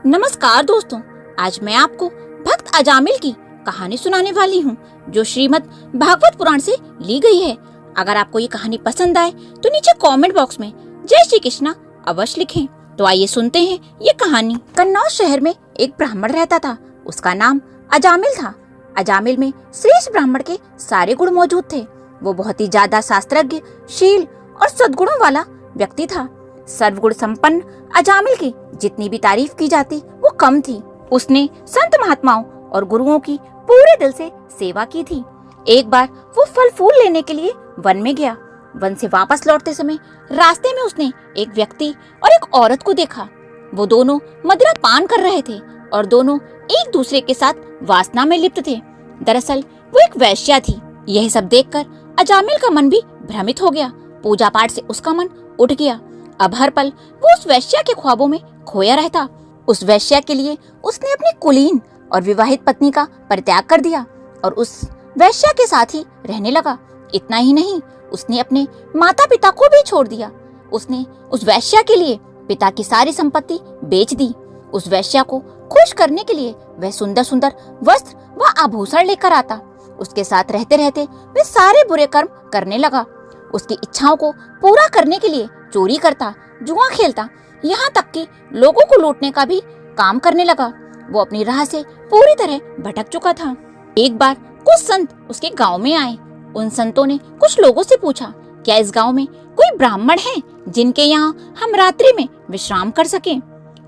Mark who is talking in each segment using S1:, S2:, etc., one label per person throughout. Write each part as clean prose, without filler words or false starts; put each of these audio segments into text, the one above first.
S1: नमस्कार दोस्तों, आज मैं आपको भक्त अजामिल की कहानी सुनाने वाली हूँ जो श्रीमद् भागवत पुराण से ली गई है। अगर आपको ये कहानी पसंद आए तो नीचे कमेंट बॉक्स में जय श्री कृष्णा अवश्य लिखें। तो आइए सुनते हैं ये कहानी। कन्नौज शहर में एक ब्राह्मण रहता था। उसका नाम अजामिल था। अजामिल में श्रेष्ठ ब्राह्मण के सारे गुण मौजूद थे। वो बहुत ही ज्यादा शास्त्रज्ञ, शील और सद्गुणों वाला व्यक्ति था। सर्वगुण संपन्न अजामिल की जितनी भी तारीफ की जाती वो कम थी। उसने संत महात्माओं और गुरुओं की पूरे दिल से सेवा की थी। एक बार वो फल फूल लेने के लिए वन में गया। वन से वापस लौटते समय रास्ते में उसने एक व्यक्ति और एक औरत को देखा। वो दोनों मदिरा पान कर रहे थे और दोनों एक दूसरे के साथ वासना में लिप्त थे। दरअसल वो एक वैश्या थी। यह सब देखकर अजामिल का मन भी भ्रमित हो गया। पूजा पाठ से उसका मन उठ गया। अब हर पल वो उस वैश्या के ख्वाबों में खोया रहता। उस वैश्या के लिए उसने अपनी कुलीन और विवाहित पत्नी का परित्याग कर दिया और उस वैश्या के साथ ही रहने लगा। इतना ही नहीं, उसने अपने माता पिता को भी छोड़ दिया। उसने उस वैश्या के लिए पिता की सारी संपत्ति बेच दी। उस वैश्या को खुश करने के लिए वह सुंदर सुंदर वस्त्र व आभूषण लेकर आता। उसके साथ रहते रहते वह सारे बुरे कर्म करने लगा। उसकी इच्छाओं को पूरा करने के लिए चोरी करता, जुआ खेलता, यहाँ तक कि लोगों को लूटने का भी काम करने लगा। वो अपनी राह से पूरी तरह भटक चुका था। एक बार कुछ संत उसके गांव में आए। उन संतों ने कुछ लोगों से पूछा, क्या इस गांव में कोई ब्राह्मण है जिनके यहाँ हम रात्रि में विश्राम कर सकें?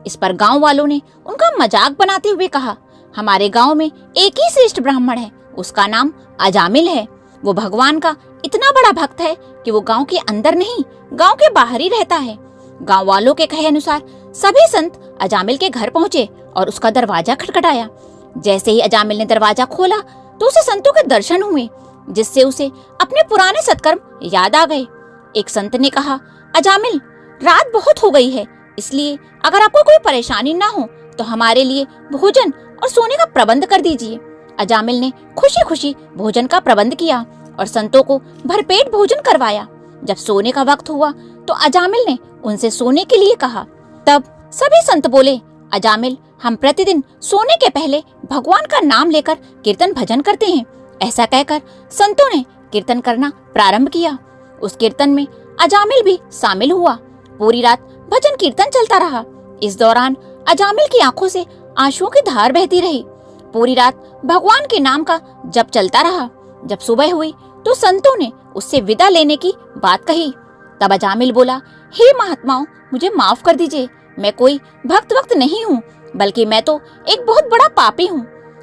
S1: इस पर गांव वालों ने उनका मजाक बनाते हुए कहा, हमारे गांव में एक ही श्रेष्ठ ब्राह्मण है, उसका नाम अजामिल है। वो भगवान का इतना बड़ा भक्त है कि वो गांव के अंदर नहीं, गांव के बाहर ही रहता है। गांव वालों के कहे अनुसार सभी संत अजामिल के घर पहुंचे और उसका दरवाजा खटखटाया। जैसे ही अजामिल ने दरवाजा खोला तो उसे संतों के दर्शन हुए, जिससे उसे अपने पुराने सत्कर्म याद आ गए। एक संत ने कहा, अजामिल, रात बहुत हो गई है, इसलिए अगर आपको कोई परेशानी ना हो तो हमारे लिए भोजन और सोने का प्रबंध कर दीजिए। अजामिल ने खुशी खुशी भोजन का प्रबंध किया और संतों को भरपेट भोजन करवाया। जब सोने का वक्त हुआ तो अजामिल ने उनसे सोने के लिए कहा। तब सभी संत बोले, अजामिल, हम प्रतिदिन सोने के पहले भगवान का नाम लेकर कीर्तन भजन करते हैं। ऐसा कहकर संतों ने कीर्तन करना प्रारंभ किया। उस कीर्तन में अजामिल भी शामिल हुआ। पूरी रात भजन कीर्तन चलता रहा। इस दौरान अजामिल की आंखों से आंसुओं की धार बहती रही। पूरी रात भगवान के नाम का जप चलता रहा। जब सुबह हुई तो संतों ने उससे विदा लेने की बात कही। तब अजामिल बोला, हे महात्माओं, मुझे माफ कर दीजिए, मैं कोई भक्त वक्त नहीं हूँ, बल्कि मैं तो एक बहुत बड़ा पापी हूँ।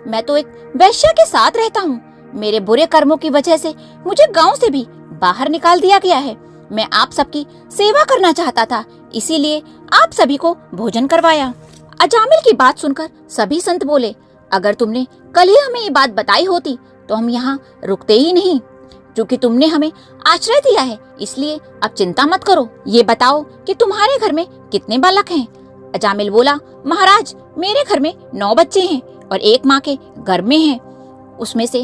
S1: मैं तो एक वैश्या के साथ रहता हूँ। मेरे बुरे कर्मों की वजह से मुझे गांव से भी बाहर निकाल दिया गया है। मैं आप सबकी सेवा करना चाहता था, इसीलिए आप सभी को भोजन करवाया। अजामिल की बात सुनकर सभी संत बोले, अगर तुमने कल ही हमें ये बात बताई होती तो हम यहाँ रुकते ही नहीं। क्योंकि तुमने हमें आश्रय दिया है, इसलिए अब चिंता मत करो। ये बताओ कि तुम्हारे घर में कितने बालक हैं? अजामिल बोला, महाराज, मेरे घर में 9 बच्चे हैं और एक माँ के गर्भ में हैं। उसमें से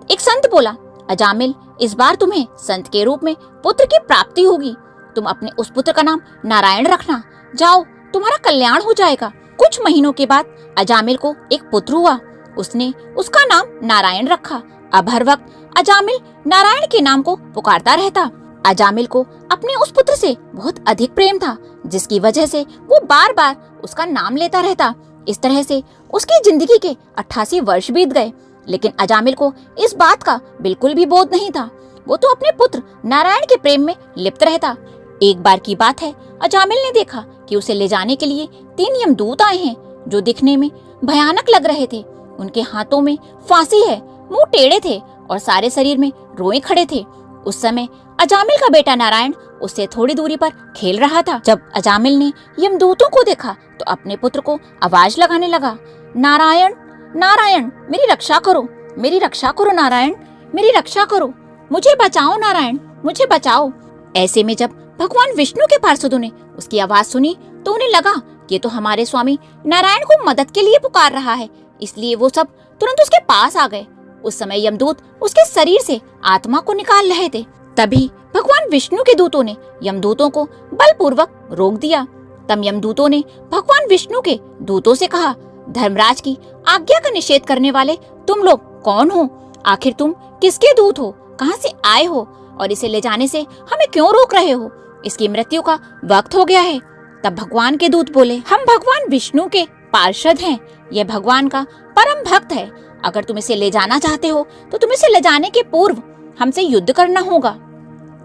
S1: एक संत बोला, अजामिल, इस बार तुम्हें संत के रूप में पुत्र की प्राप्ति होगी। तुम अपने उस पुत्र का नाम नारायण रखना। जाओ, तुम्हारा कल्याण हो जाएगा। कुछ महीनों के बाद अजामिल को एक पुत्र हुआ। उसने उसका नाम नारायण रखा। अब हर वक्त अजामिल नारायण के नाम को पुकारता रहता। अजामिल को अपने उस पुत्र से बहुत अधिक प्रेम था, जिसकी वजह से वो बार बार उसका नाम लेता रहता। इस तरह से उसकी जिंदगी के 88 वर्ष बीत गए, लेकिन अजामिल को इस बात का बिल्कुल भी बोध नहीं था। वो तो अपने पुत्र नारायण के प्रेम में लिप्त रहता। एक बार की बात है, अजामिल ने देखा कि उसे ले जाने के लिए 3 यमदूत आए हैं, जो दिखने में भयानक लग रहे थे। उनके हाथों में फांसी है, मुंह टेढ़े थे और सारे शरीर में रोए खड़े थे। उस समय अजामिल का बेटा नारायण उससे थोड़ी दूरी पर खेल रहा था। जब अजामिल ने यमदूतों को देखा तो अपने पुत्र को आवाज लगाने लगा, नारायण, नारायण, मेरी रक्षा करो, मेरी रक्षा करो नारायण, मेरी रक्षा करो, मुझे बचाओ नारायण, मुझे बचाओ। ऐसे में जब भगवान विष्णु के पार्षदों ने उसकी आवाज सुनी तो उन्हें लगा कि तो हमारे स्वामी नारायण को मदद के लिए पुकार रहा है, इसलिए वो सब तुरंत उसके पास आ गए। उस समय यमदूत उसके शरीर से आत्मा को निकाल रहे थे। तभी भगवान विष्णु के दूतों ने यमदूतों को बलपूर्वक रोक दिया। तब यमदूतों ने भगवान विष्णु के दूतों से कहा, धर्मराज की आज्ञा का निषेध करने वाले तुम लोग कौन हो? आखिर तुम किसके दूत हो? कहां से आए हो? और इसे ले जाने से हमें क्यों रोक रहे हो? इसकी मृत्यु का वक्त हो गया है। तब भगवान के दूत बोले, हम भगवान विष्णु के पार्षद हैं। यह भगवान का परम भक्त है। अगर तुम इसे ले जाना चाहते हो तो तुम इसे ले जाने के पूर्व हमसे युद्ध करना होगा।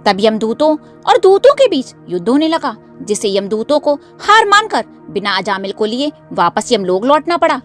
S1: तब यमदूतों और दूतों के बीच युद्ध होने लगा, जिससे यमदूतों को हार मानकर बिना अजामिल को लिए वापस यमलोक लौटना पड़ा।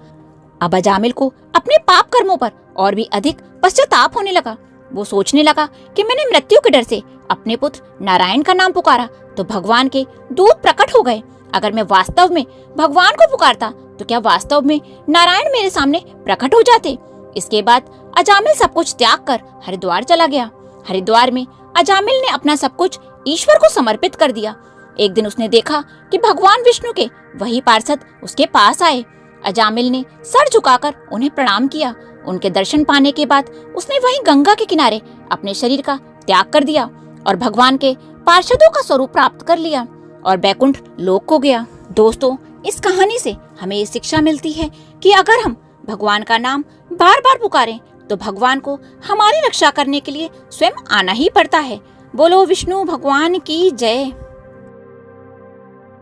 S1: अब अजामिल को अपने पाप कर्मों पर और भी अधिक पश्चाताप होने लगा। वो सोचने लगा कि मैंने मृत्यु के डर से अपने पुत्र नारायण का नाम पुकारा तो भगवान के दूत प्रकट हो गए। अगर मैं वास्तव में भगवान को पुकारता तो क्या वास्तव में नारायण मेरे सामने प्रकट हो जाते? इसके बाद अजामिल सब कुछ त्याग कर हरिद्वार चला गया। हरिद्वार में अजामिल ने अपना सब कुछ ईश्वर को समर्पित कर दिया। एक दिन उसने देखा कि भगवान विष्णु के वही पार्षद उसके पास आए। अजामिल ने सर झुकाकर उन्हें प्रणाम किया। उनके दर्शन पाने के बाद उसने वहीं गंगा के किनारे अपने शरीर का त्याग कर दिया और भगवान के पार्षदों का स्वरूप प्राप्त कर लिया और बैकुंठ लोक को गया। दोस्तों, इस कहानी से हमें ये शिक्षा मिलती है कि अगर हम भगवान का नाम बार बार पुकारें तो भगवान को हमारी रक्षा करने के लिए स्वयं आना ही पड़ता है। बोलो विष्णु भगवान की जय।